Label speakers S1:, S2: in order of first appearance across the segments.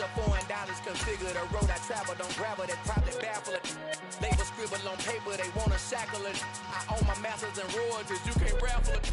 S1: of $4 configure the road I travel. Don't gravel that probably baffle it. Label scribble on paper, they wanna shackle it. I own my masters and royalties, you can't raffle it.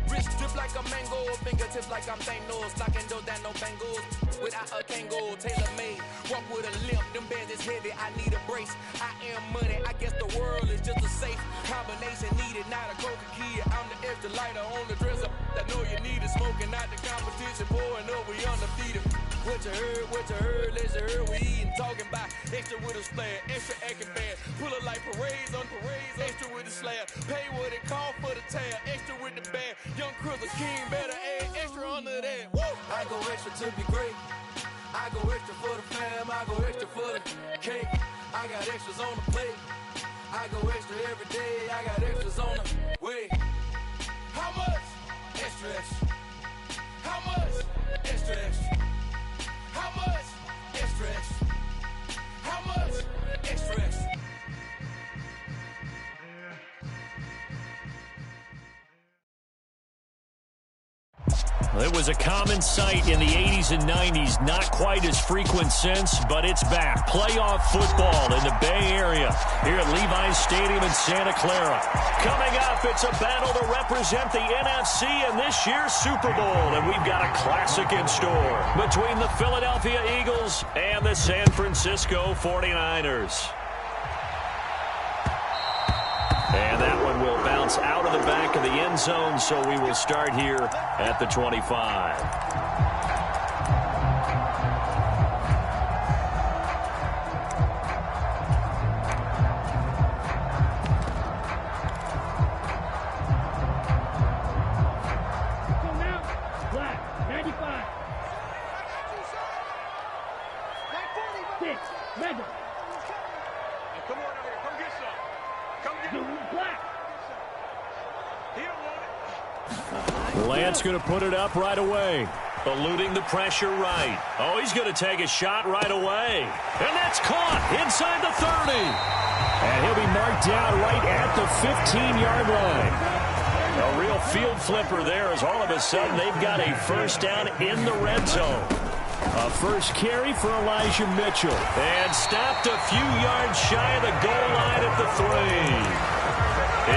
S1: Wrist drip like a mango, fingertips like I'm Thanos. Knocking those down, no bangles. Without a Kango, tailor made. Walk with a limp, them bands is heavy, I need a brace. I am money, I guess the world is just a safe combination needed. Not a coca kid, I'm the extra lighter on the dresser. I know you need it, smoking out the competition, pouring up, we undefeated. What you heard, let you heard, we eating, talking about extra with a splash, extra acting bad. Pull it like parades on parades, extra with the slab. Pay what it cost for the tab, extra with the bag. Young Cruz, king, better add extra under that. Woo! I go extra to be great. I go extra for the fam, I go extra for the cake. I got extras on the plate. I go extra every day, I got extras on the way. How much? Extra, extra. How much? Extra, extra. How much? Extra, extra. How much? Extra, extra.
S2: Well, it was a common sight in the 80s and 90s. Not quite as frequent since, but it's back. Playoff football in the Bay Area here at Levi's Stadium in Santa Clara. Coming up, it's a battle to represent the NFC in this year's Super Bowl. And we've got a classic in store between the Philadelphia Eagles and the San Francisco 49ers. And that one will bounce out of the back of the end zone, so we will start here at the 25. Lance going to put it up right away. Eluding the pressure right. Oh, he's going to take a shot right away. And that's caught inside the 30. And he'll be marked down right at the 15-yard line. A real field flipper there as all of a sudden they've got a first down in the red zone. A first carry for Elijah Mitchell. And stopped a few yards shy of the goal line at the 3.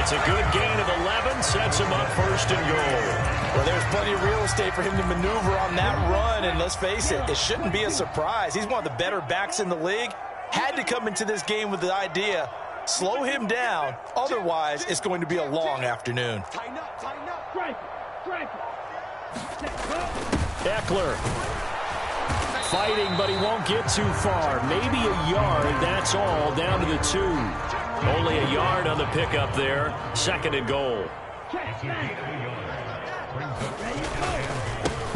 S2: It's a good gain of 11, sets him up first and goal.
S3: Well, there's plenty of real estate for him to maneuver on that run, and let's face it, it shouldn't be a surprise. He's one of the better backs in the league. Had to come into this game with the idea, slow him down, otherwise it's going to be a long afternoon.
S1: Tighten up, tighten up.
S2: Eckler fighting, but he won't get too far. Maybe a yard, that's all, down to the 2. Only a yard on the pickup there. Second and goal.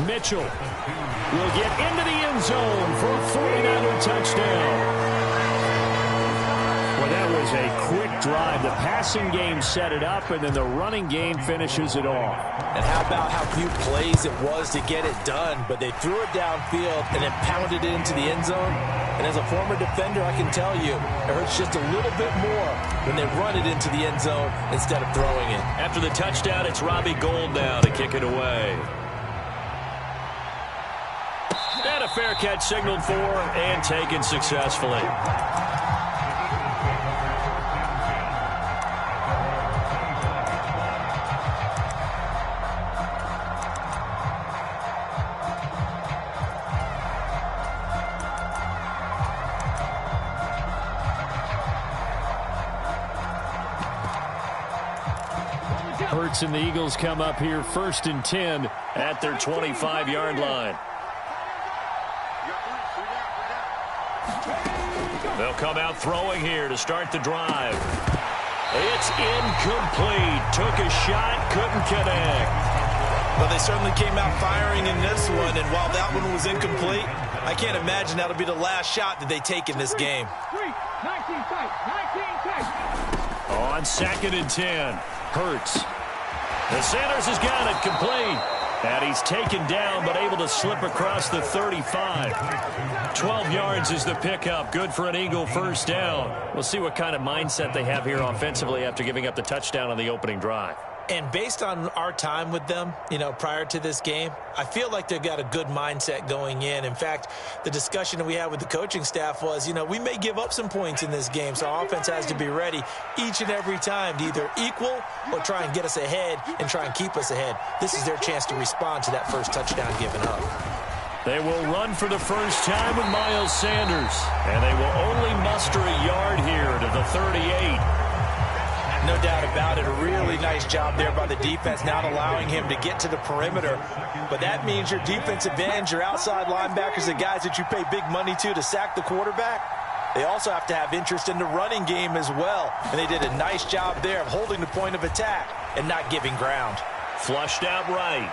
S2: Mitchell will get into the end zone for a 49er touchdown. Well, that was a quick drive. The passing game set it up, and then the running game finishes it off.
S3: And how about how few plays it was to get it done, but they threw it downfield and then pounded it into the end zone. And as a former defender, I can tell you, it hurts just a little bit more when they run it into the end zone instead of throwing it.
S2: After the touchdown, it's Robbie Gould now to kick it away. And a fair catch signaled for and taken successfully. Hurts and the Eagles come up here first and 10 at their 25-yard line. They'll come out throwing here to start the drive. It's incomplete. Took a shot, couldn't connect.
S3: Well, they certainly came out firing in this one, and while that one was incomplete, I can't imagine that'll be the last shot that they take in this game.
S4: 19 tight.
S2: On second and 10, Hurts. The Sanders has got it complete. And he's taken down, but able to slip across the 35. 12 yards is the pickup. Good for an Eagle first down. We'll see what kind of mindset they have here offensively after giving up the touchdown on the opening drive.
S3: And based on our time with them, prior to this game, I feel like they've got a good mindset going in. In fact, the discussion that we had with the coaching staff was, we may give up some points in this game, so our offense has to be ready each and every time to either equal or try and get us ahead and try and keep us ahead. This is their chance to respond to that first touchdown given up.
S2: They will run for the first time with Miles Sanders, and they will only muster a yard here to the 38.
S3: No doubt about it. A really nice job there by the defense, not allowing him to get to the perimeter. But that means your defensive ends, your outside linebackers, the guys that you pay big money to sack the quarterback, they also have to have interest in the running game as well. And they did a nice job there of holding the point of attack and not giving ground.
S2: Flushed out right.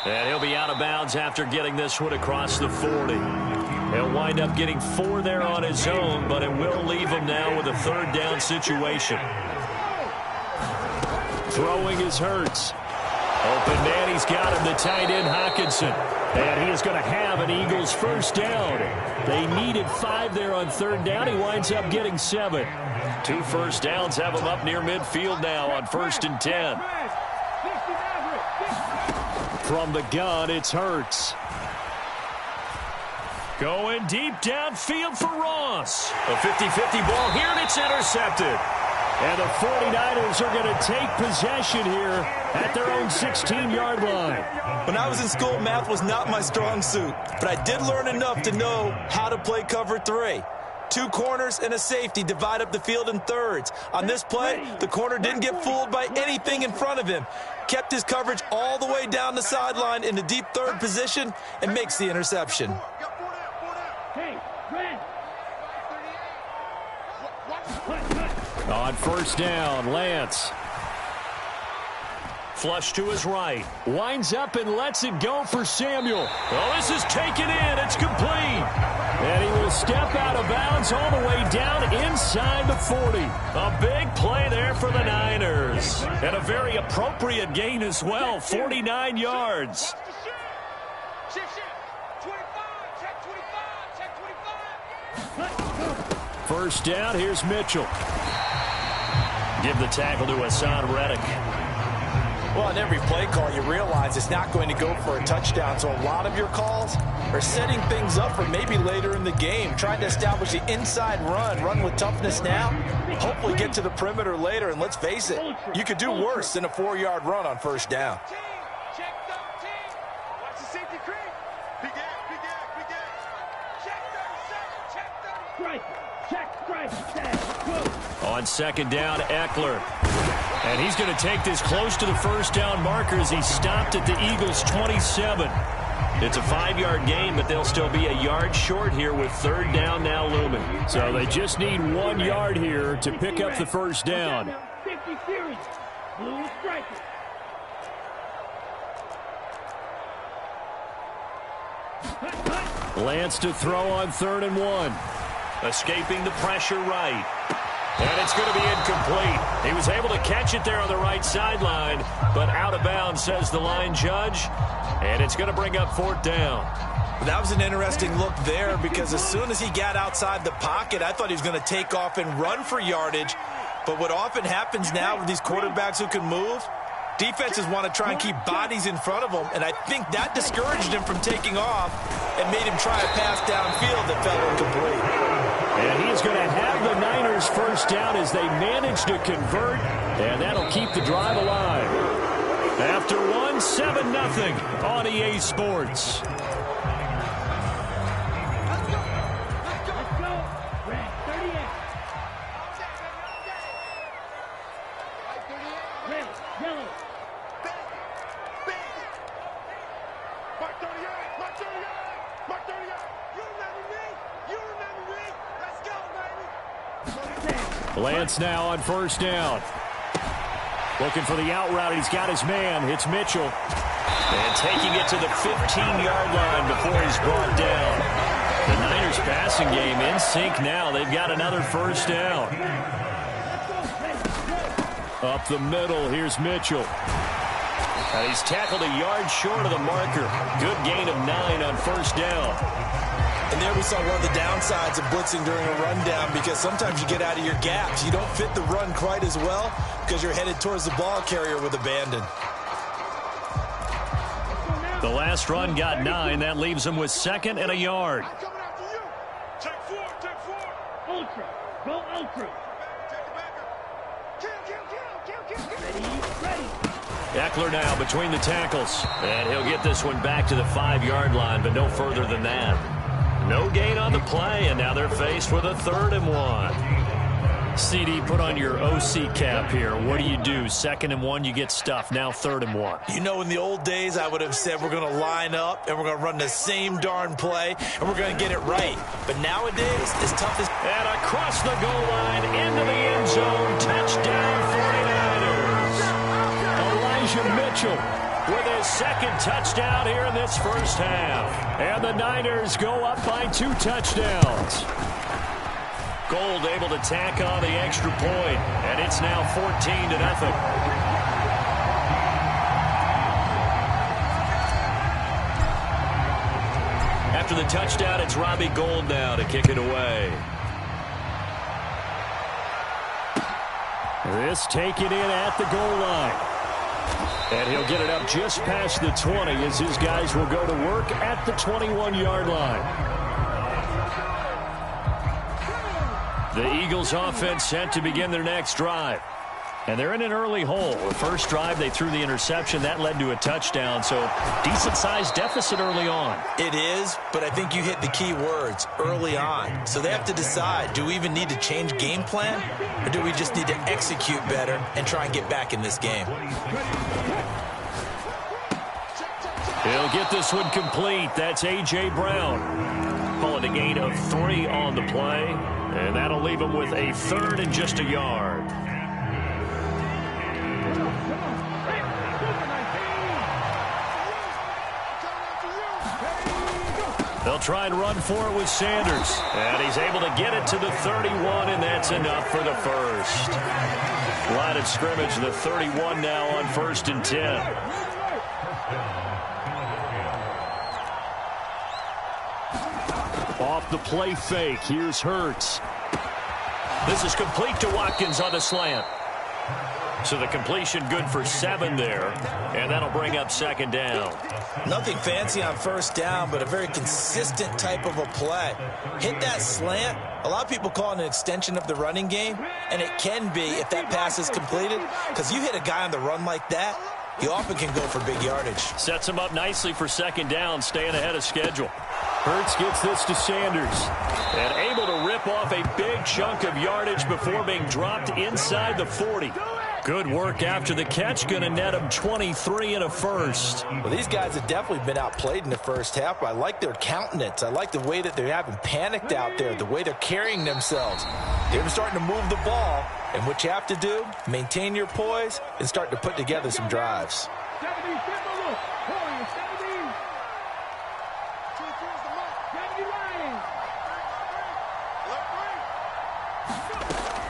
S2: And he'll be out of bounds after getting this one across the 40. He'll wind up getting 4 there on his own, but it will leave him now with a third down situation. Throwing is Hurts. Open man, he's got him, the tight end Hockenson. And he is going to have an Eagles first down. They needed 5 there on third down. He winds up getting 7. 2 first downs have him up near midfield now on 1st and 10. From the gun, it's Hurts. Going deep downfield for Ross. A 50-50 ball here, and it's intercepted. And the 49ers are going to take possession here at their own 16-yard line.
S3: When I was in school, math was not my strong suit, but I did learn enough to know how to play cover 3. 2 corners and a safety divide up the field in thirds. On this play, the corner didn't get fooled by anything in front of him. Kept his coverage all the way down the sideline in the deep third position and makes the interception.
S2: On first down, Lance. Flush to his right. Winds up and lets it go for Samuel. Oh, this is taken in. It's complete. And he will step out of bounds all the way down inside the 40. A big play there for the Niners. And a very appropriate gain as well, 49 yards. First down, here's Mitchell. Give the tackle to Hassan Reddick.
S3: Well, in every play call, you realize it's not going to go for a touchdown. So a lot of your calls are setting things up for maybe later in the game, trying to establish the inside run with toughness now, hopefully get to the perimeter later. And let's face it, you could do worse than a 4-yard run on first down.
S2: On second down, Eckler. And he's going to take this close to the first down marker as he stopped at the Eagles' 27. It's a 5-yard gain, but they'll still be a yard short here with third down now looming. So they just need 1 yard here to pick up the first down. Lance to throw on 3rd and 1. Escaping the pressure right. And it's going to be incomplete. He was able to catch it there on the right sideline, but out of bounds, says the line judge. And it's going to bring up 4th down.
S3: That was an interesting look there because as soon as he got outside the pocket, I thought he was going to take off and run for yardage. But what often happens now with these quarterbacks who can move, defenses want to try and keep bodies in front of them, and I think that discouraged him from taking off and made him try a pass downfield that fell incomplete.
S2: And he's going to have the Niners first down as they manage to convert, and that'll keep the drive alive. After 1, 7-0 on EA Sports. Lance now on first down. Looking for the out route. He's got his man. It's Mitchell. And taking it to the 15-yard line before he's brought down. The Niners passing game in sync now. They've got another first down. Up the middle, here's Mitchell. And he's tackled a yard short of the marker. Good gain of 9 on first down.
S3: And there we saw one of the downsides of blitzing during a rundown because sometimes you get out of your gaps. You don't fit the run quite as well. because you're headed towards the ball carrier with abandon.
S2: The last run got 9. That leaves him with 2nd and a yard.
S4: Take four. Ultra. Go ultra. Ready.
S2: Eckler now between the tackles. And he'll get this one back to the 5-yard line, but no further than that. No gain on the play, and now they're faced with a 3rd and 1. CD, put on your OC cap here. What do you do? 2nd and 1, you get stuffed. Now 3rd and 1.
S3: You know, in the old days, I would have said we're going to line up and we're going to run the same darn play and we're going to get it right. But nowadays, as tough as...
S2: And across the goal line, into the end zone. Touchdown, 49ers. Elijah Mitchell with his 2nd touchdown here in this first half. And the Niners go up by 2 touchdowns. Gold able to tack on the extra point, and it's now 14-0. After the touchdown, it's Robbie Gould now to kick it away. This taken in at the goal line. And he'll get it up just past the 20 as his guys will go to work at the 21-yard line. The Eagles offense set to begin their next drive. And they're in an early hole. The first drive, they threw the interception. That led to a touchdown, so decent-sized deficit early on.
S3: It is, but I think you hit the key words, early on. So they have to decide, do we even need to change game plan, or do we just need to execute better and try and get back in this game?
S2: He'll get this one complete. That's A.J. Brown. Call it a gain of 3 on the play, and that'll leave him with a 3rd and just a yard. They'll try and run for it with Sanders. And he's able to get it to the 31, and that's enough for the first. Line of scrimmage, the 31 now on 1st and 10. Off the play fake, here's Hurts. This is complete to Watkins on the slant. So the completion good for 7 there, and that'll bring up 2nd down.
S3: Nothing fancy on 1st down, but a very consistent type of a play. Hit that slant. A lot of people call it an extension of the running game, and it can be if that pass is completed, because you hit a guy on the run like that, he often can go for big yardage.
S2: Sets him up nicely for 2nd down, staying ahead of schedule. Hurts gets this to Sanders, and able to rip off a big chunk of yardage before being dropped inside the 40. Good work after the catch, going to net him 23 and a first.
S3: Well, these guys have definitely been outplayed in the first half, but I like their countenance. I like the way that they haven't panicked out there, the way they're carrying themselves. They're starting to move the ball, and what you have to do, maintain your poise and start to put together some drives.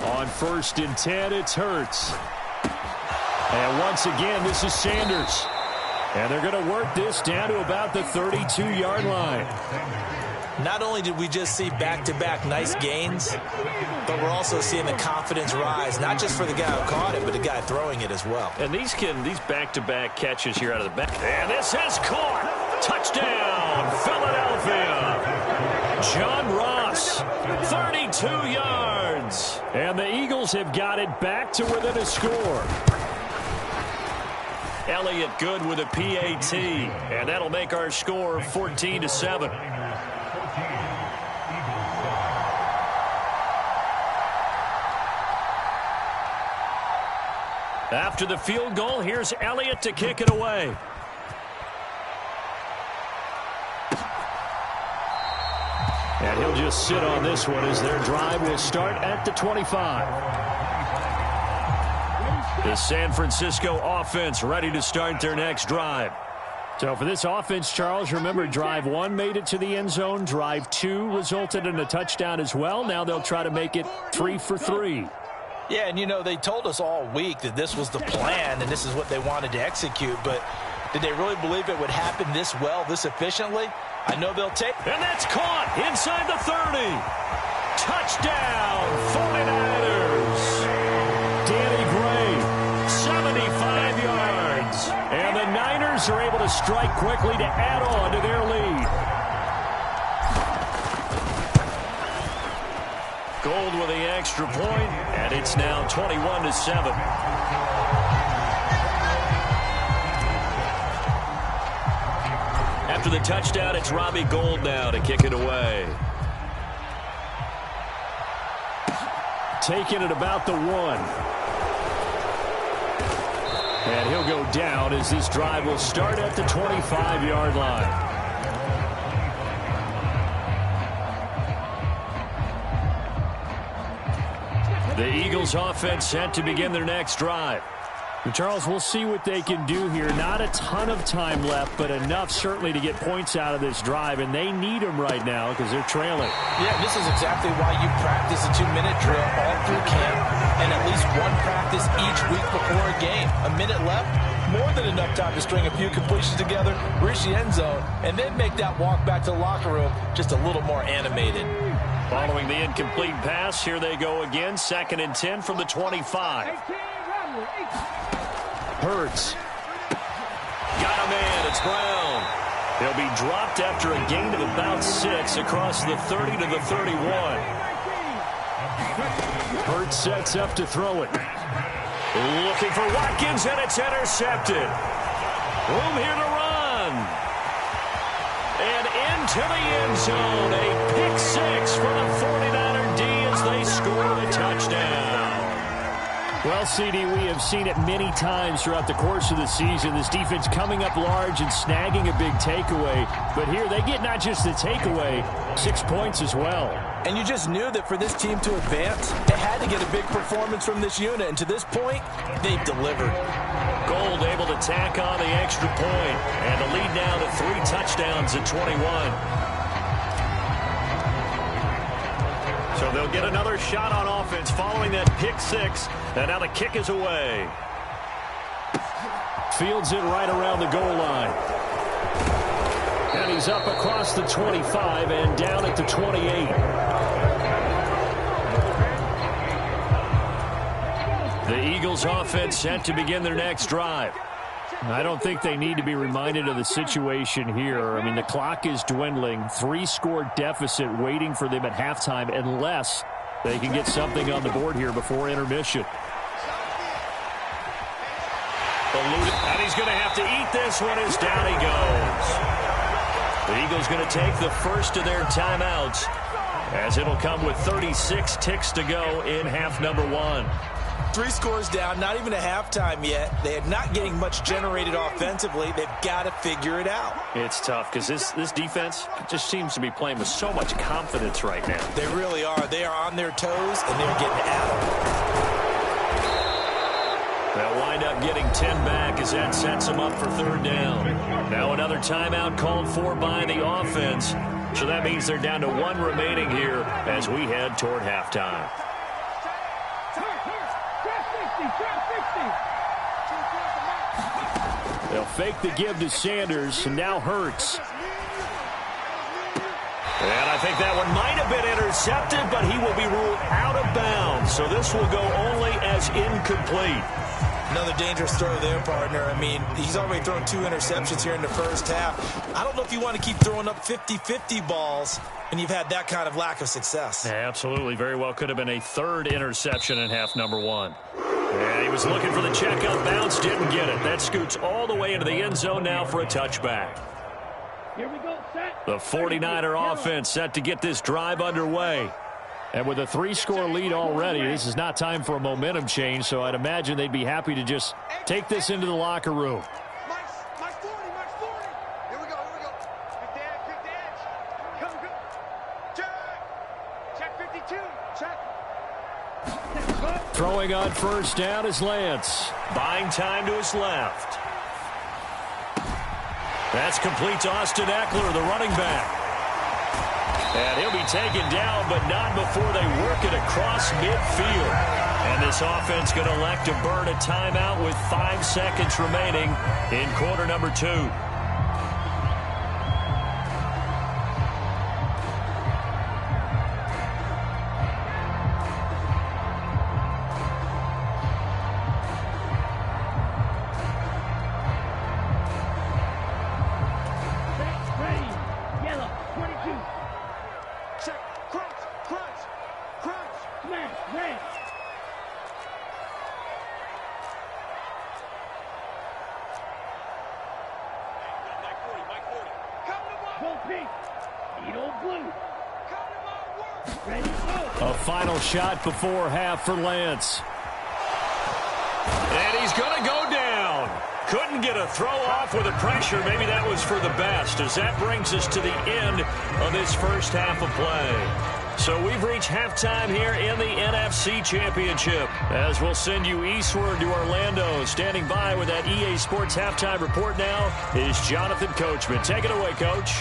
S2: On 1st and 10, it's Hurts. And once again, this is Sanders. And they're going to work this down to about the 32-yard line.
S3: Not only did we just see back-to-back nice gains, but we're also seeing the confidence rise, not just for the guy who caught it, but the guy throwing it as well.
S2: And these back-to-back catches here out of the back. And this has caught. Touchdown, Philadelphia. John Ross, 32 yards. And the Eagles have got it back to within a score. Elliott good with a PAT. And that'll make our score 14-7. After the field goal, here's Elliott to kick it away. And he'll just sit on this one as their drive will start at the 25. The San Francisco offense ready to start their next drive. So for this offense, Charles, remember drive 1 made it to the end zone. Drive 2 resulted in a touchdown as well. Now they'll try to make it 3 for 3.
S3: Yeah, and you know, they told us all week that this was the plan and this is what they wanted to execute, but did they really believe it would happen this well, this efficiently? I know they'll take.
S2: And that's caught inside the 30. Touchdown, 49ers. Danny Gray Niners are able to strike quickly to add on to their lead. Gold with the extra point, and it's now 21-7. After the touchdown, it's Robbie Gould now to kick it away. Taking it about the 1. And he'll go down as this drive will start at the 25-yard line. The Eagles offense set to begin their next drive. Charles, we'll see what they can do here. Not a ton of time left, but enough certainly to get points out of this drive, and they need them right now because they're trailing.
S3: Yeah, this is exactly why you practice a 2-minute drill all through camp and at least one practice each week before a game. A minute left, more than enough time to string a few completions together, reach the end zone, and then make that walk back to the locker room just a little more animated.
S2: Following the incomplete pass, here they go again. 2nd and 10 from the 25. Hurts. Got a man. It's Brown. He'll be dropped after a gain of about 6 across the 30 to the 31. Hurts sets up to throw it. Looking for Watkins, and it's intercepted. Room here to run. And into the end zone. A pick 6 for the 49er D as they score the touchdown. Well, CD, we have seen it many times throughout the course of the season. This defense coming up large and snagging a big takeaway. But here they get not just the takeaway, 6 points as well.
S3: And you just knew that for this team to advance, they had to get a big performance from this unit. And to this point, they've delivered.
S2: Gould able to tack on the extra point. And the lead now to 3 touchdowns at 21. So they'll get another shot on offense following that pick 6. And now the kick is away. Fields it right around the goal line. And he's up across the 25 and down at the 28. The Eagles offense set to begin their next drive. I don't think they need to be reminded of the situation here. I mean, the clock is dwindling. 3-score deficit waiting for them at halftime unless they can get something on the board here before intermission. And he's going to have to eat this one as down he goes. The Eagles going to take the first of their timeouts as it'll come with 36 ticks to go in half number 1.
S3: 3 scores down, not even a halftime yet. They are not getting much generated offensively. They've got to figure it out.
S2: It's tough because this defense just seems to be playing with so much confidence right now.
S3: They really are. They are on their toes, and they're getting at them.
S2: They'll wind up getting 10 back as that sets them up for 3rd down. Now another timeout called for by the offense. So that means they're down to 1 remaining here as we head toward halftime. They'll fake the give to Sanders, and now Hurts. And I think that one might have been intercepted, but he will be ruled out of bounds. So this will go only as incomplete.
S3: Another dangerous throw there, partner. I mean, he's already thrown 2 interceptions here in the first half. I don't know if you want to keep throwing up 50-50 balls, and you've had that kind of lack of success.
S2: Yeah, absolutely. Very well could have been a 3rd interception in half number 1. And he was looking for the check up bounce, didn't get it. That scoots all the way into the end zone now for a touchback.
S4: Here we go, set.
S2: The 49er offense set to get this drive underway. And with a 3-score lead already, this is not time for a momentum change, so I'd imagine they'd be happy to just take this into the locker room.
S4: March 40. Here we go. Pick the edge. Come. Check 52. Check.
S2: Throwing on 1st down is Lance. Buying time to his left. That's complete to Austin Eckler, the running back. And he'll be taken down, but not before they work it across midfield. And this offense going to elect to burn a timeout with 5 seconds remaining in quarter number 2. A final shot before half for Lance. And he's going to go down. Couldn't get a throw off with the pressure. Maybe that was for the best, as that brings us to the end of this first half of play. So we've reached halftime here in the NFC Championship, as we'll send you eastward to Orlando. Standing by with that EA Sports halftime report now is Jonathan Coachman. Take it away, Coach.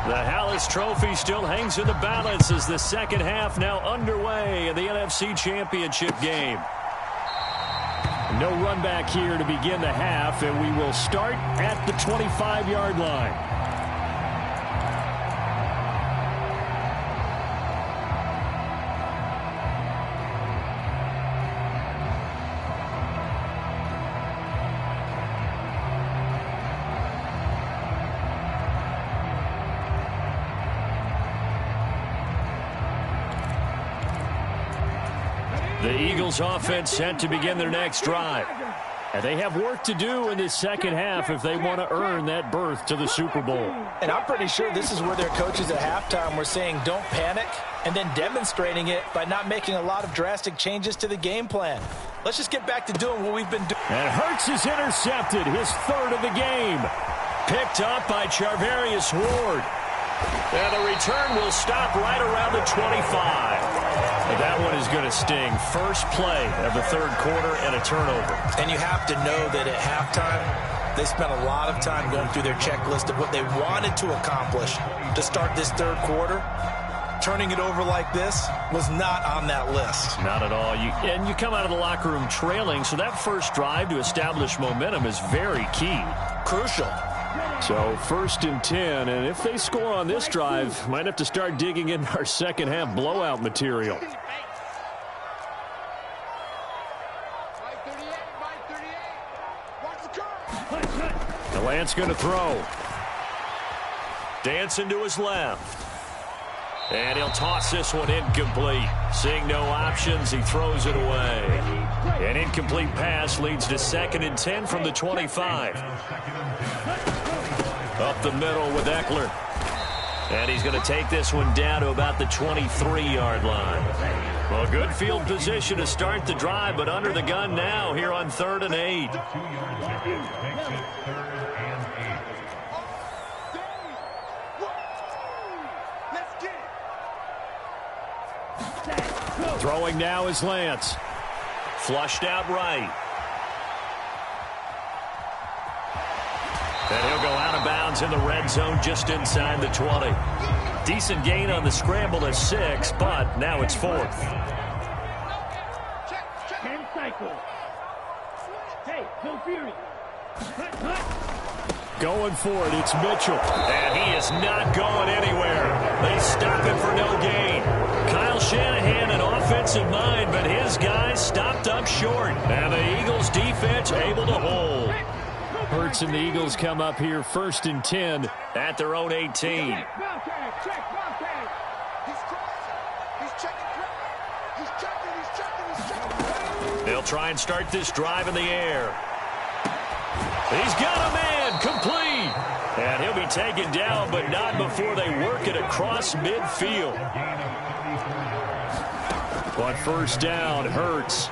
S2: The Hallis Trophy still hangs in the balance as the second half now underway in the NFC Championship game. No run back here to begin the half, and we will start at the 25-yard line. The Eagles offense set to begin their next drive. And they have work to do in this second half if they want to earn that berth to the Super Bowl.
S3: And I'm pretty sure this is where their coaches at halftime were saying don't panic, and then demonstrating it by not making a lot of drastic changes to the game plan. Let's just get back to doing what we've been doing.
S2: And Hurts is intercepted, his third of the game. Picked up by Charvarius Ward. And the return will stop right around the 25. And that one is going to sting. First play of the third quarter and a turnover.
S3: And you have to know that at halftime, they spent a lot of time going through their checklist of what they wanted to accomplish to start this third quarter. Turning it over like this was not on that list.
S2: Not at all. And you come out of the locker room trailing, so that first drive to establish momentum is very key.
S3: Crucial.
S2: So first and 10, and if they score on this drive, might have to start digging in our second half blowout material. The Lance going to throw. Dancing to his left. And he'll toss this one incomplete. Seeing no options, he throws it away. An incomplete pass leads to 2nd and 10 from the 25. Up the middle with Eckler. And he's going to take this one down to about the 23-yard line. Well, good field position to start the drive, but under the gun now here on 3rd and 8. Throwing now is Lance. Flushed out right. And he'll go out of bounds in the red zone just inside the 20. Decent gain on the scramble at 6, but now it's 4th. Going for it, it's Mitchell. And he is not going anywhere. They stop him for no gain. Kyle Shanahan, an offensive mind, but his guys stopped up short. And the Eagles defense able to hold. Hurts and the Eagles come up here 1st and 10 at their own 18. They'll try and start this drive in the air. He's got a man, complete. And he'll be taken down, but not before they work it across midfield. But first down, Hurts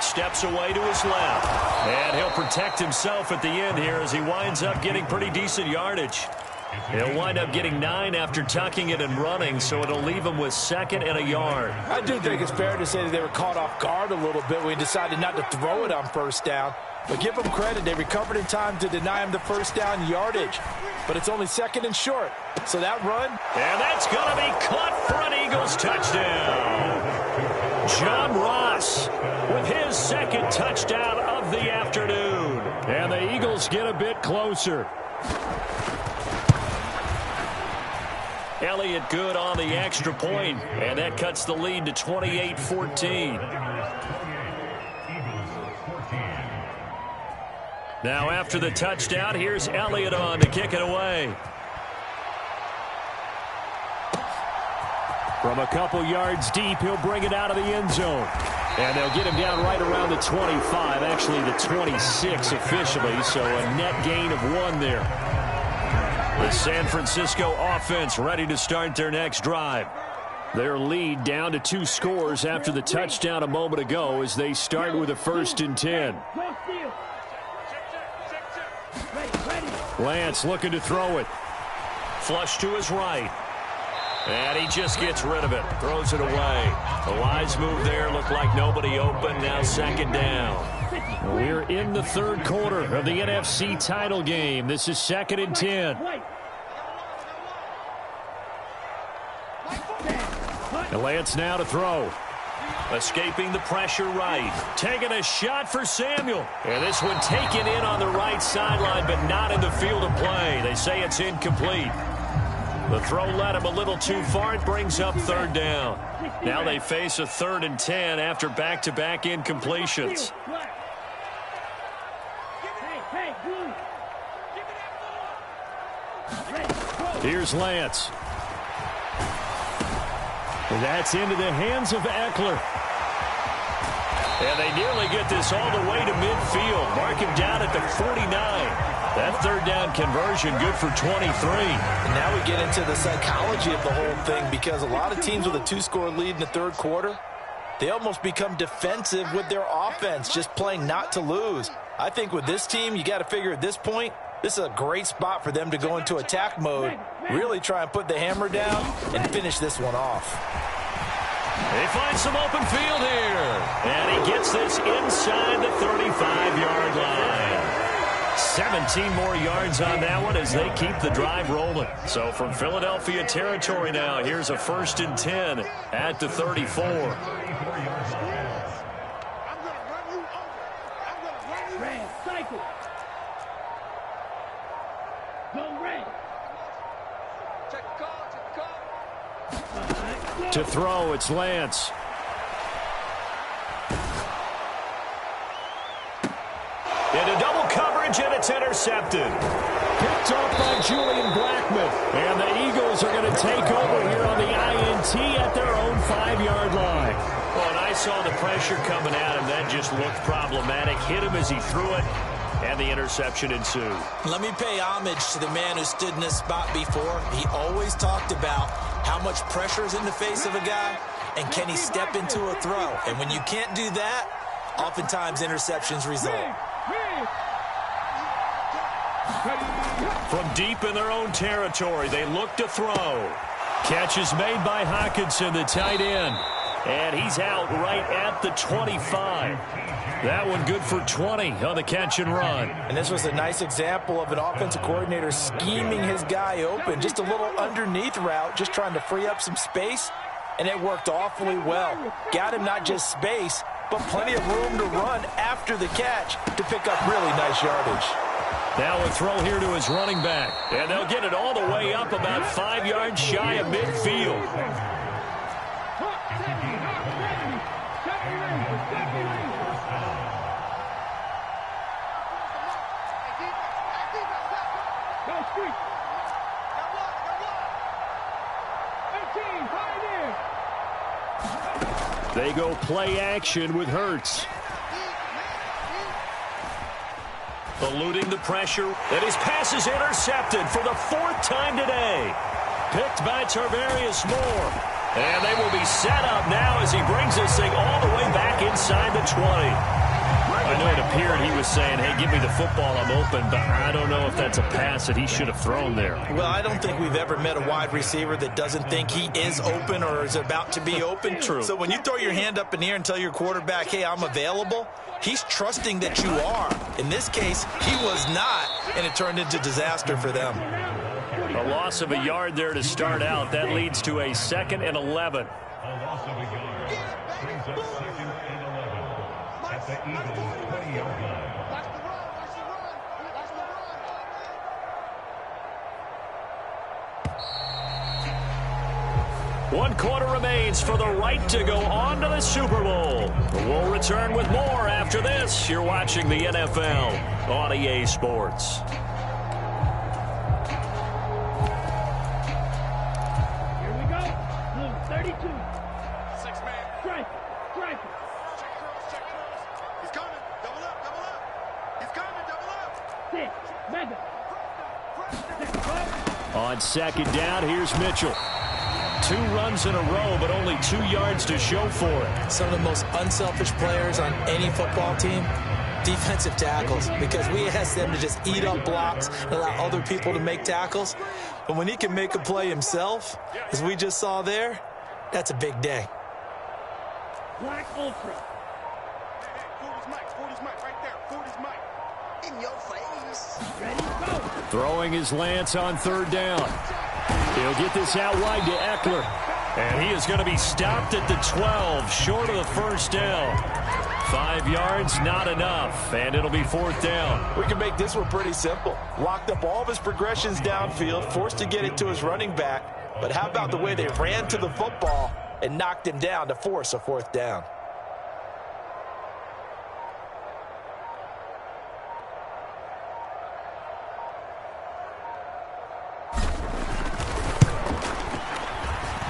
S2: steps away to his left. And he'll protect himself at the end here as he winds up getting pretty decent yardage. He'll wind up getting 9 after tucking it and running, so it'll leave him with 2nd and a yard.
S3: I do think it's fair to say that they were caught off guard a little bit when he decided not to throw it on first down. But give them credit, they recovered in time to deny him the first down yardage. But it's only 2nd and short. So that run.
S2: And that's going to be caught for an Eagles touchdown. John Ross with his 2nd touchdown of the afternoon. And the Eagles get a bit closer. Elliott good on the extra point, and that cuts the lead to 28-14. Now after the touchdown, here's Elliott on to kick it away. From a couple yards deep, he'll bring it out of the end zone. And they'll get him down right around the 25, actually the 26 officially, so a net gain of 1 there. The San Francisco offense ready to start their next drive. Their lead down to 2 scores after the touchdown a moment ago as they start with a 1st and 10. Lance looking to throw it. Flush to his right. And he just gets rid of it. Throws it away. The wise move there. Looked like nobody open. Now 2nd down. We're in the 3rd quarter of the NFC title game. This is 2nd and 10. And Lance now to throw. Escaping the pressure right. Taking a shot for Samuel. And this one taken in on the right sideline, but not in the field of play. They say it's incomplete. The throw led him a little too far. It brings up 3rd down. Now they face a 3rd and 10 after back-to-back incompletions. Here's Lance. That's into the hands of Eckler. And they nearly get this all the way to midfield. Mark him down at the 49. That 3rd down conversion good for 23.
S3: And now we get into the psychology of the whole thing, because a lot of teams with a 2-score lead in the 3rd quarter, they almost become defensive with their offense, just playing not to lose. I think with this team, you got to figure at this point, this is a great spot for them to go into attack mode, really try and put the hammer down and finish this one off.
S2: They find some open field here. And he gets this inside the 35-yard line. 17 more yards on that one as they keep the drive rolling. So from Philadelphia territory now, here's a 1st and 10 at the 34. To throw, it's Lance. Into double coverage, and it's intercepted. Picked off by Julian Blackmon. And the Eagles are going to take over here on the INT at their own 5-yard line. Well, and I saw the pressure coming at him. That just looked problematic. Hit him as he threw it, and the interception ensued.
S3: Let me pay homage to the man who stood in this spot before. He always talked about how much pressure is in the face of a guy, and can he step into a throw? And when you can't do that, oftentimes interceptions result.
S2: From deep in their own territory, they look to throw. Catch is made by Hockenson, the tight end. And he's out right at the 25. That one good for 20 on the catch and run.
S3: And this was a nice example of an offensive coordinator scheming his guy open. Just a little underneath route, just trying to free up some space. And it worked awfully well. Got him not just space, but plenty of room to run after the catch to pick up really nice yardage.
S2: Now a throw here to his running back. And they'll get it all the way up about 5 yards shy of midfield. They go play action with Hurts. Eluding the pressure, and his pass is intercepted for the 4th time today. Picked by Tarvarius Moore. And they will be set up now as he brings this thing all the way back inside the 20. I know it appeared he was saying, hey, give me the football, I'm open, but I don't know if that's a pass that he should have thrown there.
S3: Well, I don't think we've ever met a wide receiver that doesn't think he is open or is about to be open.
S2: True.
S3: So when you throw your hand up in the air and tell your quarterback, hey, I'm available, he's trusting that you are. In this case, he was not, and it turned into disaster for them.
S2: A loss of a yard there to start out. That leads to a 2nd and 11.
S5: A loss of a yard. Brings up 2nd and 11 at the Eagles' 20-yard line.
S2: One quarter remains for the right to go on to the Super Bowl. We'll return with more after this. You're watching the NFL on EA Sports.
S6: Here we go. Blue 32.
S2: On second down, here's Mitchell. 2 runs in a row, but only 2 yards to show for it.
S3: Some of the most unselfish players on any football team, defensive tackles, because we ask them to just eat up blocks and allow other people to make tackles. But when he can make a play himself, as we just saw there, that's a big day.
S4: Black Ultra. Forty's Mike right there. Forty's Mike. In your face. Ready, go.
S2: Throwing his Lance on third down. He'll get this out wide to Eckler. And he is going to be stopped at the 12, short of the first down. 5 yards, not enough, and it'll be 4th down.
S3: We can make this one pretty simple. Locked up all of his progressions downfield, forced to get it to his running back. But how about the way they ran to the football and knocked him down to force a 4th down?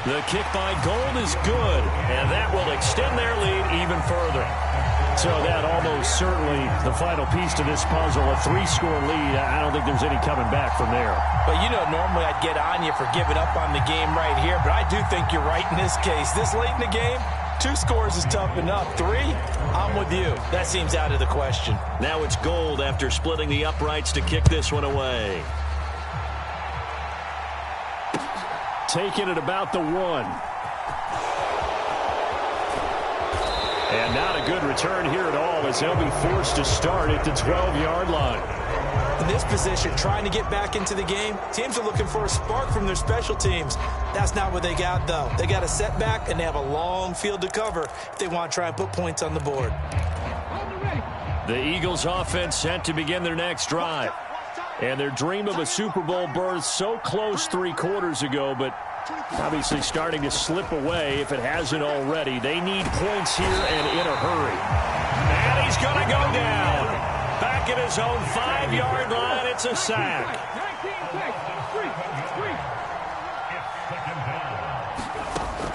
S2: The kick by Gold is good, and that will extend their lead even further. So that almost certainly the final piece to this puzzle, a 3-score lead. I don't think there's any coming back from there.
S3: But, you know, normally I'd get on you for giving up on the game right here, but I do think you're right in this case. This late in the game, 2 scores is tough enough. 3, I'm with you. That seems out of the question.
S2: Now it's Gold after splitting the uprights to kick this one away. Taking it about the 1. And not a good return here at all as they'll be forced to start at the 12-yard line.
S3: In this position, trying to get back into the game, teams are looking for a spark from their special teams. That's not what they got, though. They got a setback, and they have a long field to cover if they want to try and put points on the board.
S2: The Eagles offense set to begin their next drive. And their dream of a Super Bowl berth so close 3 quarters ago, but obviously starting to slip away if it hasn't already. They need points here and in a hurry. And he's going to go down. Back at his own 5-yard line, it's a sack.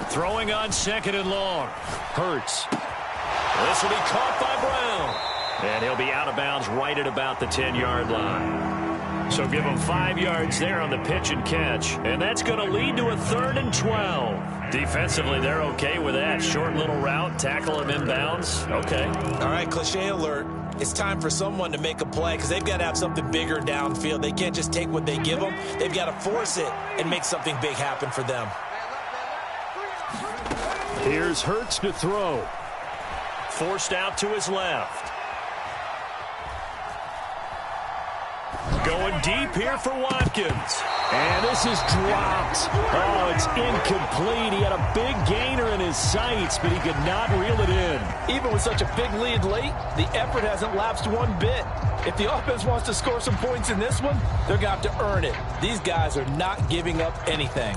S2: Throwing on 2nd and long. Hurts. This will be caught by Brown. And he'll be out of bounds right at about the 10-yard line. So give them 5 yards there on the pitch and catch. And that's going to lead to a 3rd and 12. Defensively, they're okay with that. Short little route, tackle him inbounds. Okay.
S3: All right, cliche alert. It's time for someone to make a play because they've got to have something bigger downfield. They can't just take what they give them. They've got to force it and make something big happen for them.
S2: Here's Hurts to throw. Forced out to his left. Going deep here for Watkins. And this is dropped. Oh, it's incomplete. He had a big gainer in his sights, but he could not reel it in.
S3: Even with such a big lead late, the effort hasn't lapsed one bit. If the offense wants to score some points in this one, they're going to have to earn it. These guys are not giving up anything.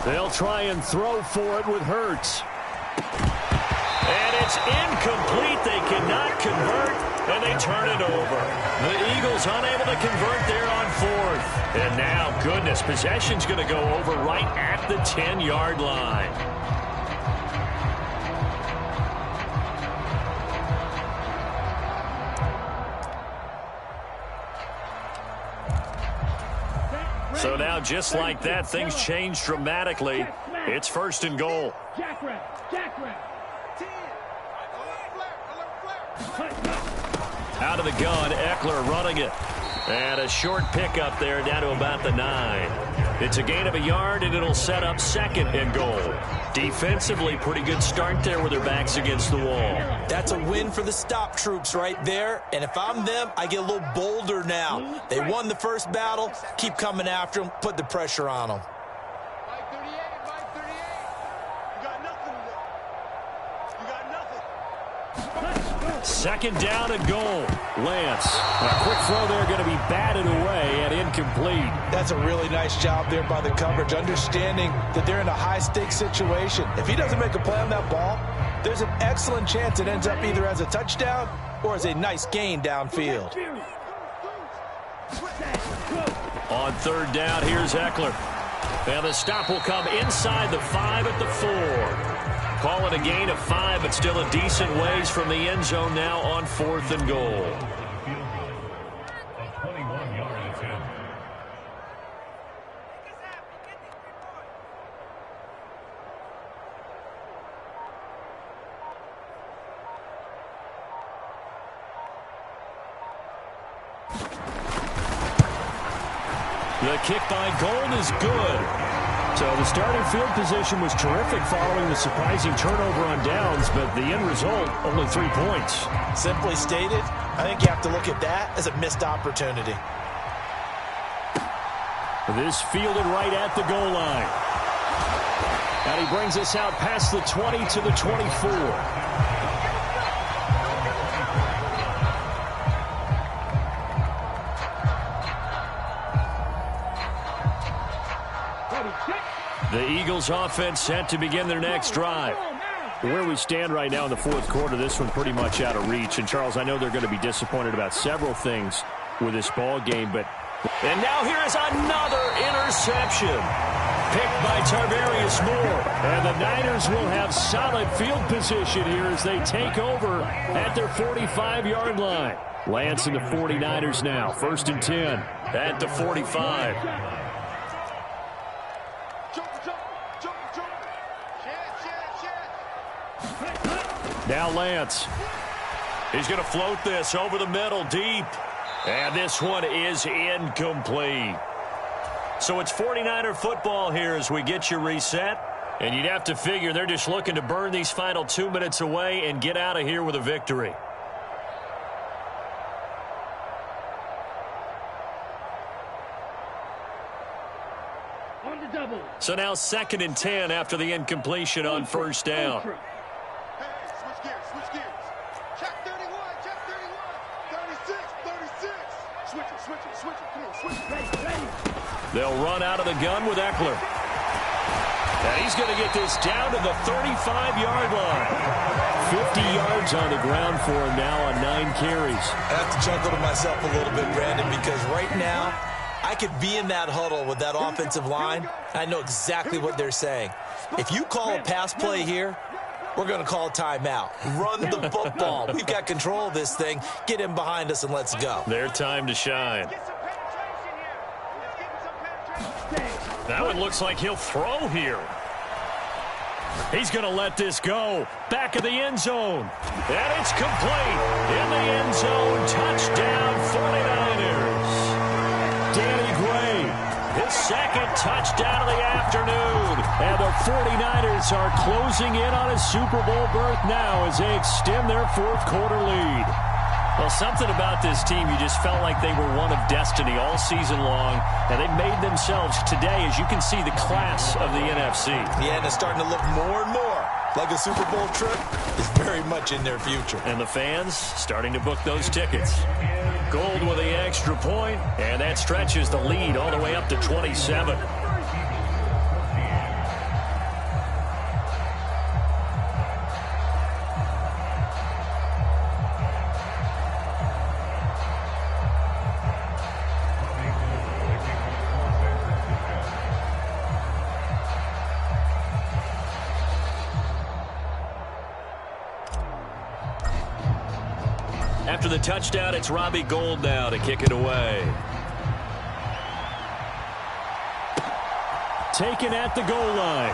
S2: They'll try and throw for it with Hurts. And it's incomplete. They cannot convert, and they turn it over. The Eagles unable to convert there on 4th. And now, goodness, possession's going to go over right at the 10-yard line. So now, just like that, things change dramatically. It's 1st and goal. Out of the gun, Eckler running it. And a short pickup there down to about the 9. It's a gain of a yard, and it'll set up 2nd and goal. Defensively, pretty good start there with their backs against the wall.
S3: That's a win for the stop troops right there. And if I'm them, I get a little bolder now. They won the first battle. Keep coming after them. Put the pressure on them.
S4: Mike 38, Mike 38. You got nothing today. You got nothing.
S2: 2nd down and goal. Lance. A quick throw there going to be batted away and incomplete.
S3: That's a really nice job there by the coverage, understanding that they're in a high-stakes situation. If he doesn't make a play on that ball, there's an excellent chance it ends up either as a touchdown or as a nice gain downfield.
S2: On third down, here's Eckler. And the stop will come inside the 5 at the 4. Call it a gain of 5, but still a decent ways from the end zone now on 4th and goal. The kick by Gold is good.
S6: So the starting field position was terrific following the surprising turnover on downs, but the end result, only 3 points.
S3: Simply stated, I think you have to look at that as a missed opportunity.
S6: This fielded right at the goal line. And he brings us out past the 20 to the 24.
S2: The Eagles offense set to begin their next drive.
S6: Where we stand right now in the fourth quarter, this one pretty much out of reach. And, Charles, I know they're going to be disappointed about several things with this ball game, but...
S2: And now here is another interception. Picked by Tarvarius Moore.
S6: And the Niners will have solid field position here as they take over at their 45-yard line. Lance and the 49ers now, 1st and 10.
S2: At the 45.
S6: Now Lance.
S2: He's going to float this over the middle deep. And this one is incomplete. So it's 49er football here as we get you reset. And you'd have to figure they're just looking to burn these final 2 minutes away and get out of here with a victory. So now 2nd and 10 after the incompletion on 1st down. They'll run out of the gun with Eckler. And he's going to get this down to the 35-yard line.
S6: 50 yards on the ground for him now on 9 carries.
S3: I have to chuckle to myself a little bit, Brandon, because right now I could be in that huddle with that offensive line. I know exactly what they're saying. If you call a pass play here, we're going to call a timeout. Run the football. We've got control of this thing. Get in behind us and let's go.
S2: Their time to shine. That one looks like he'll throw here. He's going to let this go. Back of the end zone. And it's complete. In the end zone. Touchdown 49ers. Danny Gray, his 2nd touchdown of the afternoon. And the 49ers are closing in on a Super Bowl berth now as they extend their 4th quarter lead. Well, something about this team, you just felt like they were one of destiny all season long, and they made themselves today, as you can see, the class of the NFC.
S3: Yeah, and it's starting to look more and more like a Super Bowl trip is very much in their future.
S2: And the fans starting to book those tickets. Gold with the extra point, and that stretches the lead all the way up to 27. After the touchdown, it's Robbie Gould now to kick it away.
S6: Taken at the goal line.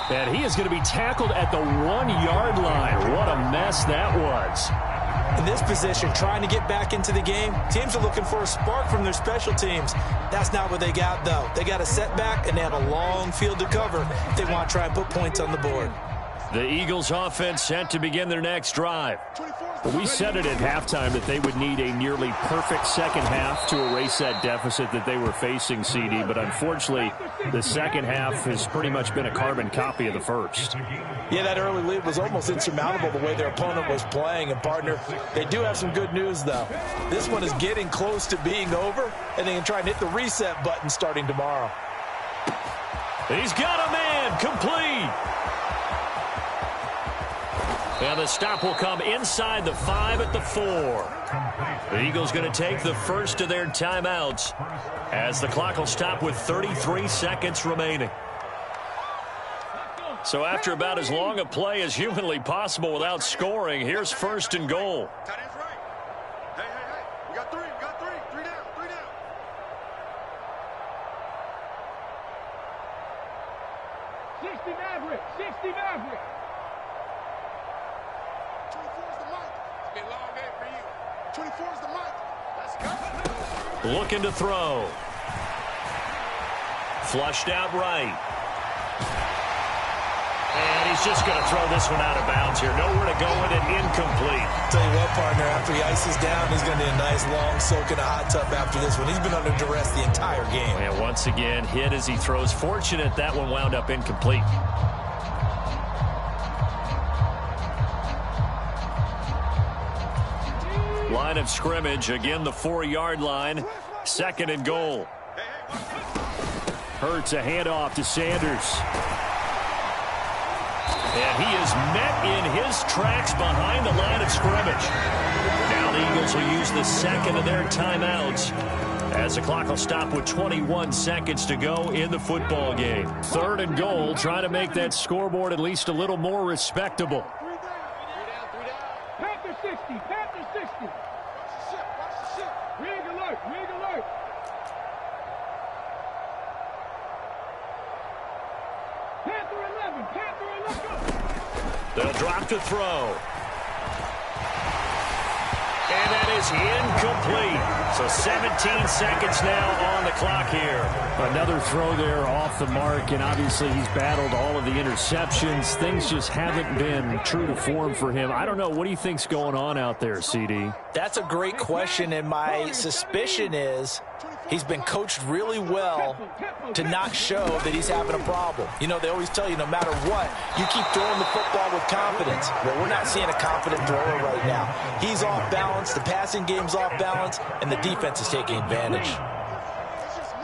S6: And he is going to be tackled at the 1-yard line. What a mess that was.
S3: In this position, trying to get back into the game, teams are looking for a spark from their special teams. That's not what they got, though. They got a setback, and they have a long field to cover if they want to try and put points on the board.
S6: The Eagles offense set to begin their next drive. We said it at halftime that they would need a nearly perfect second half to erase that deficit that they were facing, CD, but unfortunately the second half has pretty much been a carbon copy of the first.
S3: Yeah, that early lead was almost insurmountable the way their opponent was playing. And, partner, they do have some good news, though. This one is getting close to being over, and they can try and hit the reset button starting tomorrow.
S6: He's got a man, complete. And the stop will come inside the 5 at the 4. The Eagles going to take the first of their timeouts as the clock will stop with 33 seconds remaining. So after about as long a play as humanly possible without scoring, here's first and goal.
S4: Tight end's right. Hey. We got three. Three down. 60 Maverick. 24's the mic. It's been a long day for you. 24's the mic. Let's go.
S6: Looking to throw. Flushed out right. And he's just going to throw this one out of bounds here. Nowhere to go with it, incomplete.
S3: Tell you what, partner, after he ices down, he's going to need a nice long soak in a hot tub after this one. He's been under duress the entire game.
S6: And once again, hit as he throws. Fortunate that one wound up incomplete. Line of scrimmage, again the 4-yard line. Second and goal. Hurts a handoff to Sanders. And he is met in his tracks behind the line of scrimmage. Now the Eagles will use the second of their timeouts as the clock will stop with 21 seconds to go in the football game. Third and goal, trying to make that scoreboard at least a little more respectable.
S4: Panther 60. Watch the ship. Rig alert. Panther 11.
S6: They'll drop to throw. And that is incomplete. So 17 seconds now on the clock here.
S7: Another throw there off the mark, and obviously he's battled all of the interceptions. Things just haven't been true to form for him. I don't know. What do you think's going on out there, CD?
S3: That's a great question, and my suspicion is he's been coached really well to not show that he's having a problem. You know, they always tell you no matter what, you keep throwing the football with confidence. Well, we're not seeing a confident thrower right now. He's off balance, the passing game's off balance, and the defense is taking advantage.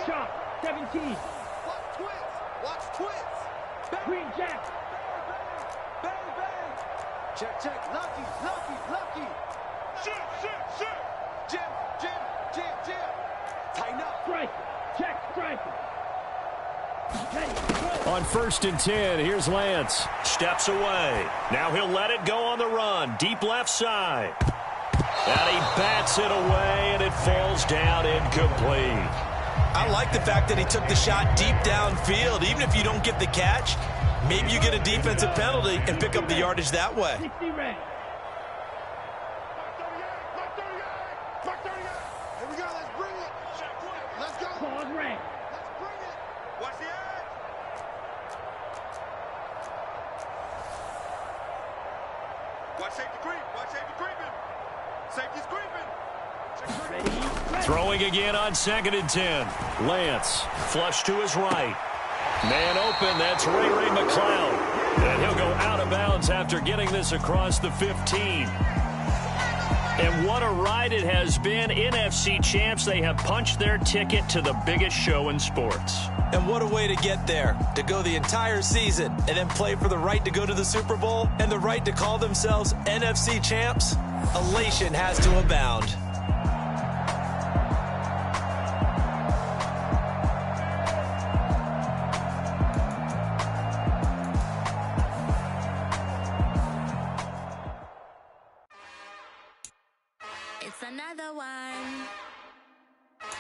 S4: Chop, 17. Watch twins. Green Jack. Bang. Check. Lucky. Shit. Jim. Tighten up. Striker.
S6: On 1st and 10, here's Lance. Steps away. Now he'll let it go on the run. Deep left side. And he bats it away, and it falls down incomplete.
S3: I like the fact that he took the shot deep downfield. Even if you don't get the catch, maybe you get a defensive penalty and pick up the yardage that way.
S4: 60 red. Mark 38. Here we go. Let's bring it. Let's go. Pause red. Let's bring it. Watch the edge. Watch safety creeping. Safety's creeping.
S6: Throwing again on 2nd and 10. Lance, flush to his right. Man open, that's Ray McCloud. And he'll go out of bounds after getting this across the 15. And what a ride it has been. NFC champs, they have punched their ticket to the biggest show in sports.
S3: And what a way to get there, to go the entire season and then play for the right to go to the Super Bowl and the right to call themselves NFC champs. Elation has to abound.
S8: It's another one.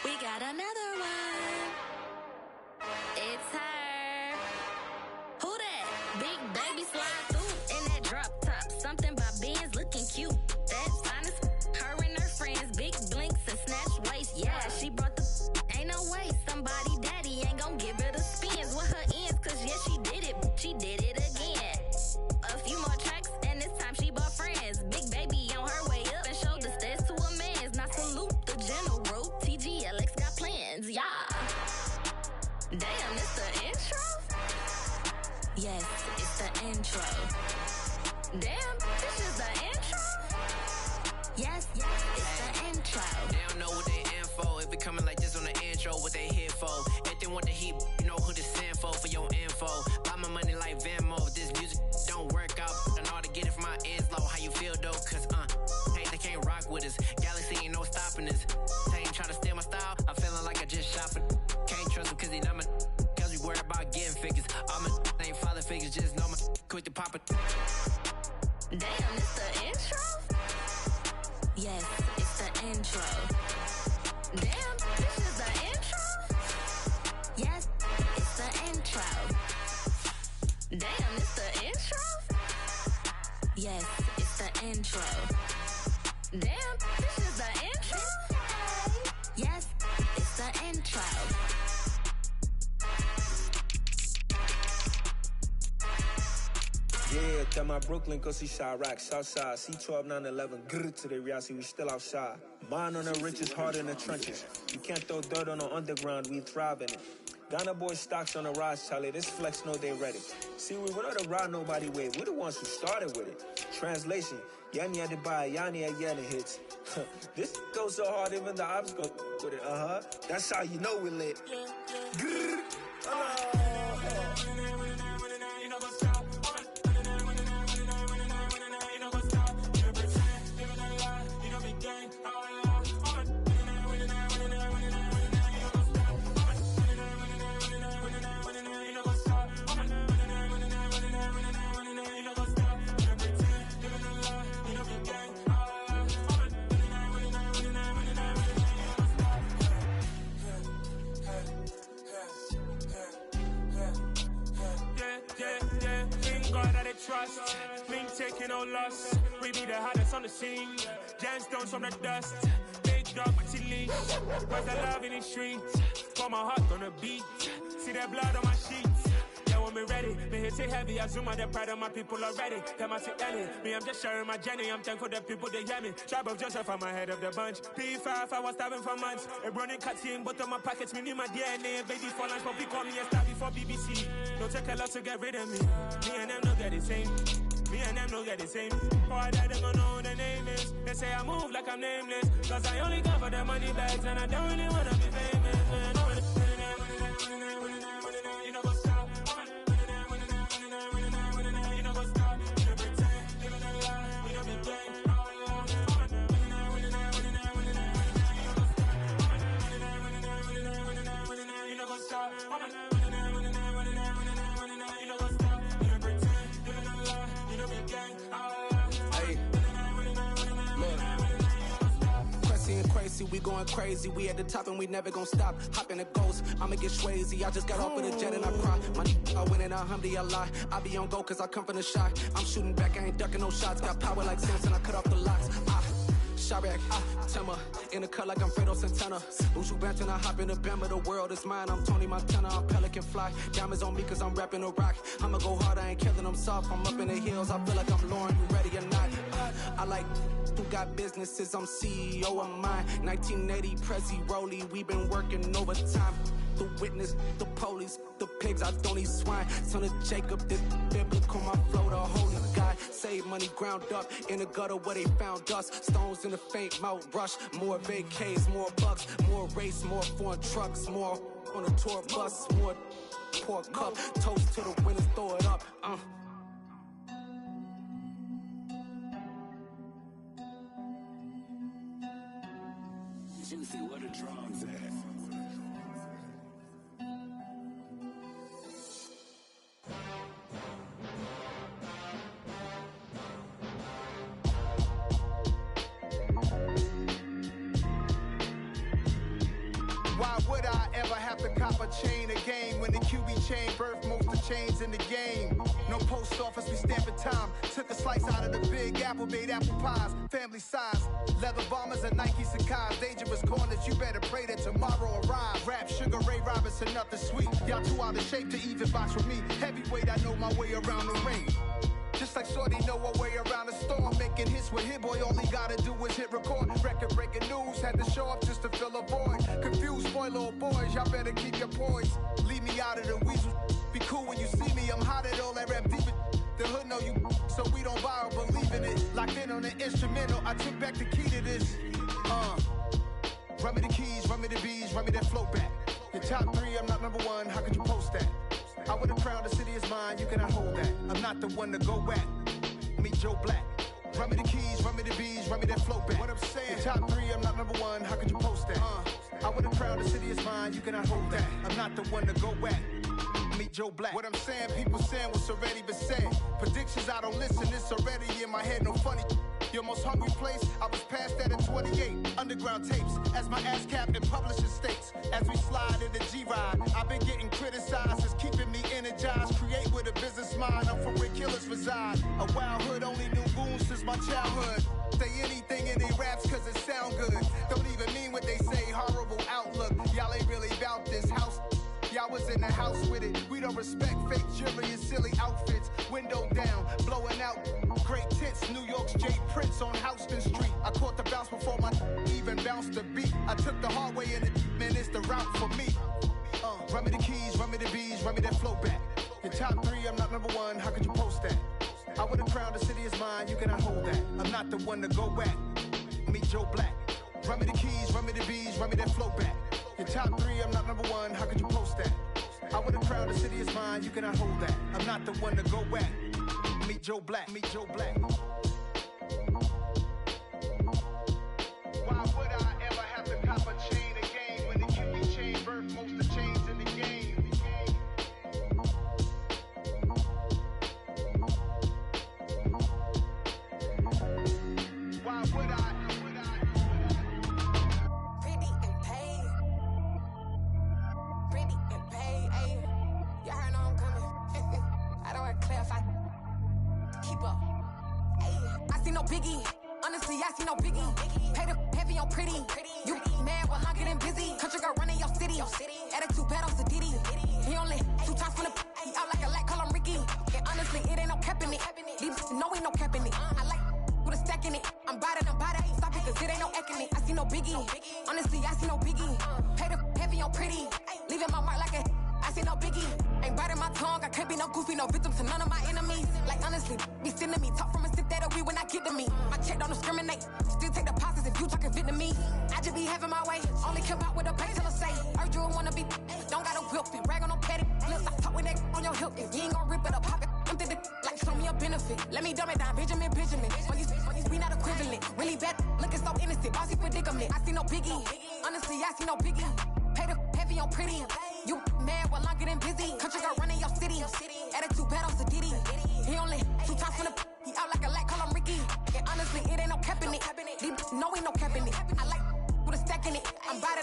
S8: We got another one. It's her. Who that? Big baby slide through in that drop top. Something by Benz looking cute. That's honest. Her and her friends, big blinks and snatch waist. Yeah, she brought the. Ain't no way somebody daddy ain't gonna give her the spins with her ends. Cause yeah, she did it. She did it again. A Yes, it's the intro. Damn, this is the intro? Yes, it's the intro.
S1: They don't know what they in for. If it coming like this on the intro, what they here for? If they want the heat, you know who to send for your info. Buy my money like Venmo. This music don't work out. I know how to get it from my ends low. How you feel though? Cause hey, they can't rock with us. Galaxy ain't no stopping us. They ain't trying to steal my style. I'm feeling like I just shopping. Can't trust him cause he not my. Cause we worried about getting figures. All my ain't father figures. Just know my quick to pop it.
S8: Damn, it's the intro? Yes, it's the intro. Damn, this is the intro? Yes, it's the intro. Damn, it's the intro? Yes, it's the intro. Damn, this is the intro? Yes, it's the intro.
S9: Yeah, tell my Brooklyn, go see Chirac, Southside, C12, 911, grrr to the reality, we still outside. Mine on the riches, hard in the trenches. You can't throw dirt on the underground, we thrive in it. Ghana boys stocks on the rise, Charlie, this flex know they ready. See, we were not to ride nobody with, we're the ones who started with it. Translation, Yani had to buy, Yani had Yana hits. This goes so hard, even the ops go with it, That's how you know we lit. Grrr,
S10: trust, me taking no loss. We be the hottest on the scene. Gemstones from the dust. Big dog, but she leash. Where's the love in the streets? Pour my heart on the beat. See that blood on my sheets. Yeah, when me ready, me hit it heavy. I zoom out the pride of my people already. Them I see Ellie. Me, I'm just sharing my journey. I'm thankful that people they hear me. Tribe of Joseph, I'm ahead of the bunch. P5, I was starving for months. A running cuts in, but on my pockets, me need my DNA. Baby for lunch, but we call me a star before BBC. Don't take a lot to get rid of me. Me and them don't get the same. Me and them don't get the same. Boy, that they gonna know who the name is. They say I move like I'm nameless. Cause I only come for the money bags. And I don't really wanna be famous. Man. You know what's up? You know what's up? You know pretend. Living a lie. We don't be gang. You know what's up?
S11: Crazy, we going crazy. We at the top and we never gonna stop. Hop in the ghost, I'ma get swayzy. I just got off with a jet and I cry. My I win and alhamdulillah. I be on go cause I come from the shot. I'm shooting back, I ain't ducking no shots. Got power like Samson, I cut off the locks. Chirac, Timmer, in the cut like I'm Fredo Santana. Buju Banton, I hop in the Bama, the world is mine. I'm Tony Montana, I'm Pelican Fly. Diamonds on me cause I'm rapping a rock. I'ma go hard, I ain't killing them soft. I'm up in the hills, I feel like I'm Lauren, you ready or not? I like who got businesses, I'm CEO of mine. 1980, Prezi Rolly, we been working overtime. The witness, the police, the pigs, I don't eat swine. Son of Jacob, this biblical, my flow, the holy guy. Save money ground up in the gutter where they found us. Stones in the faint mouth rush. More vacays, more bucks, more race, more foreign trucks, more on a tour bus, more pork cup. Toast to the winners, throw it up.
S12: Juicy, where the drums at?
S13: Why would I ever have to cop a chain again when the QB chain birthed most of chains in the game? No post office, we stamping time. Took a slice out of the big apple, made apple pies, family size. Leather bombers and Nike Sacai's. Dangerous corners, you better pray that tomorrow arrives. Rap, Sugar Ray Robinson, nothing sweet. Y'all too out of shape to even box with me. Heavyweight, I know my way around the ring. Just like Shorty know her way around the storm. Making hits with Hit Boy, all he gotta do is hit record. Record breaking news, had to show up just to fill a void. Confused, spoiled little boys, y'all better keep your poise. Leave me out of the weasel. Be cool when you see me, I'm hot at all it. Locked in on the instrumental, I took back the key to this. Run me the keys, run me the bees, run me that flow back. Your top 3, I'm not number 1, how could you post that? I would've crowned the city is mine, you cannot hold that. I'm not the one to go back. Meet Joe Black. Run me the keys, run me the bees, run me that flow back. What I'm saying, your top 3, I'm not number 1, how could you post that? I would've crowned the city is mine, you cannot hold that. I'm not the one to go back. Meet Joe Black. What I'm saying, people saying what's already been said. Predictions, I don't listen, it's already in my head, no funny. Your most hungry place, I was past that at 28. Underground tapes, as my ass cap in publishing states. As we slide in the G-Ride, I've been getting criticized, it's keeping me energized. Create with a business mind, I'm from where killers reside. A wild hood, only knew goons since my childhood. Say anything in they raps cause it sound good. Don't even mean what they say, horrible outlook. Y'all ain't really about this house. Y'all was in the house with it. We don't respect fake jewelry and silly outfits. Window down, blowing out. Great tits, New York's Jay Prince on Houston Street. I caught the bounce before my even bounced the beat. I took the hard way in it, man, it's the route for me. Run me the keys, run me the bees, run me that flow back. Your top 3, I'm not number 1, how could you post that? I would've crowned the city is mine, you cannot hold that. I'm not the one to go back. Meet Joe Black. Run me the keys, run me the bees, run me that flow back. Your top 3, I'm not number 1, how could you post that? I would've crowned the city is mine, you cannot hold that. I'm not the one to go back. Meet Joe Black, meet Joe Black. Why would I ever have to cop a chain again when the QB chain birthed most of the chains in the game? Why would I?
S14: Pretty and paid. Pretty and paid, ayy. Y'all heard I'm coming. I don't clarify. Keep up. Ayy. I see no biggie. Honestly, I see no biggie. Pay the heavy on pretty. You mad while I'm getting busy. Country girl running your city. Attitude bad on Diddy. He only 2 times from the he out like a light, call him Ricky. And honestly, it ain't no cap in it. These no ain't no cap in it. I like with a stack in it. I'm body. Stop it, cause it ain't no eck in it. I see no biggie. Honestly, I see no biggie. Pay the heavy on pretty. Leaving my mark like a I see no biggie. Ain't biting my tongue. I can't be no goofy, no victim to none of my enemies. Like honestly, be sending me talk from a sit that we when I get to me. My check don't discriminate. Still take deposits if you talking Vietnamese. I just be having my way. Only come out with a pay till I say. Heard you wanna be. Don't gotta whip it. Brag on no petty. Flips. I talk with that on your hip. If you ain't gon' rip it up, pop it. I'm the like show me a benefit. Let me dumb it down, Benjamin. We not equivalent. Really bad. Looking so innocent. Bossy predicament. I see no biggie. Honestly, I see no biggie. Pay the heavy on pretty. You mad while I'm getting busy. Country girl running your city. Attitude bad on Diddy. He only 2 times from the he out like a light, call him Ricky. And honestly, it ain't no cap in it. No ain't no cap in it. I like with a stack in it. I'm body.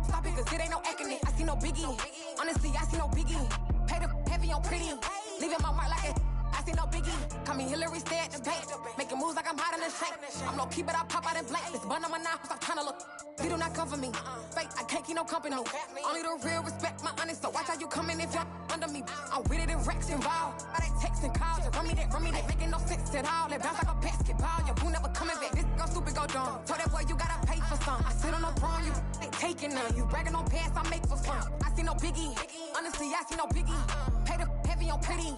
S14: Stop it, cause it ain't no eck in it. I see no biggie. Honestly, I see no biggie. Pay the heavy on pretty. Leaving my mark like a I see no biggie. Call me Hillary, stay at the bank. Making moves like I'm hot in the shank. I'm low key, but I pop out in blank. This bun on my knife, I'm tryna look. They do not come for me. Fake, I can't keep no company. Only the real respect my honest. So watch how you coming if y'all under me. I'm with it and Rex involved. By that text and calls. Run me that making no sense at all. They bounce like a basketball. Your boo never coming back. This go stupid, go dumb. Told that boy you gotta pay for some. I sit on the throne, you they taking none. You bragging on past, I make for fun. I see no biggie. Honestly, I see no biggie. Pay the heavy on pretty.